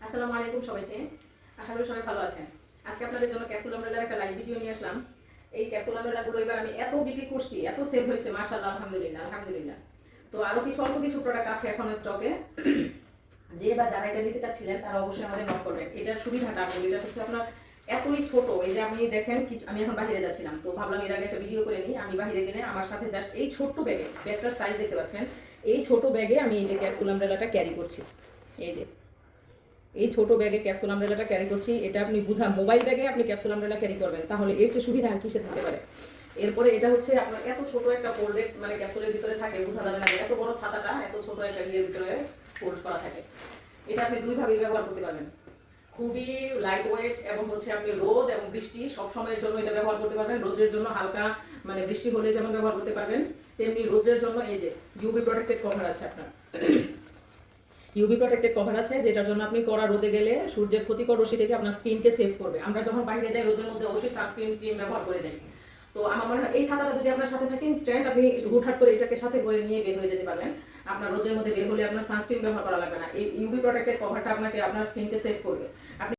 আসসালামু আলাইকুম সবাইকে। আশা করি সবাই ভালো আছেন। আজকে আপনাদের জন্য ক্যাপসুল আমব্রেলার একটা লাইভ ভিডিও নিয়ে আসলাম। এই ক্যাপসুল আমব্রেলাগুলো এবার আমি এত বিক্রি করছি, এত সেল হয়েছে, মাশাআল্লাহ, আলহামদুলিল্লাহ আলহামদুলিল্লাহ। তো আরো কিছু অল্প কিছু প্রোডাক্ট আছে এখন স্টকে। যে বা যারা এটা নিতে চাচ্ছিলেন তারা অবশ্যই আমাদের নক করবেন। এটার সুবিধাটা আপনি, এটা হচ্ছে আপনার এতই ছোট, এই যে আপনি দেখেন কিছু, আমি এখন বাইরে যাচ্ছিলাম তো ভাবলাম এর আগে একটা ভিডিও করে নিই। আমি বাইরে গেলে আমার সাথে জাস্ট এই ছোট্ট ব্যাগে, ব্যাগটার সাইজ দেখতে পাচ্ছেন, এই ছোট ব্যাগে আমি এই যে ক্যাপসুল আমব্রেলাটা ক্যারি করছি। এই যে এই ছোট ব্যাগে ক্যাপসুল আমব্রেলাটা ক্যারি করছি। এটা আপনি বুঝা মোবাইল ব্যাগে আপনি ক্যাপসুল আমব্রেলা ক্যারি করবেন, তাহলে এর চেয়ে সুবিধা আর কিসে থাকতে পারে। এরপরে এটা হচ্ছে আপনার এত ছোট একটা ফোল্ডেড, মানে ক্যাপসুলের ভিতরে থাকে, বোঝা যাবে না যে এত বড় ছাতাটা এত ছোট একটা ইয়ের ভিতরে ফোল্ড করা থাকে। এটা আপনি দুইভাবে ব্যবহার করতে পারবেন, খুবই লাইট ওয়েট, এবং হচ্ছে আপনি রোদ এবং বৃষ্টি সব সময়ের জন্য এটা ব্যবহার করতে পারবেন। রোদের জন্য হালকা মানে বৃষ্টি হলে যেমন ব্যবহার করতে পারবেন, তেমনি রোদের জন্য এই যে ইউভি প্রোটেক্টেড কভার আছে আপনার। ইউভি প্রোটেক্টেড কভার আছে, যেটার জন্য আপনি কড়া রোদে গেলে সূর্যের ক্ষতিকর রশ্মি থেকে আপনার স্কিনকে সেভ করবে। আমরা যখন বাইরে যাই রোদের মধ্যে অবশ্যই সানস্ক্রিন ক্রিম ব্যবহার করে যাই। তো আমার মনে হয় এই ছাতাটা যদি আপনার সাথে থাকে ইনস্ট্যান্ট, আপনি হুটহাট করে এটাকে সাথে করে নিয়ে বের হয়ে যেতে পারবেন। আপনার রোদের মধ্যে বের হলে আপনার সানস্ক্রিন ব্যবহার করা লাগবে না। এই ইউভি প্রোটেক্টেড কভারটা আপনাকে আপনার স্কিনকে সেভ করবে। আপনি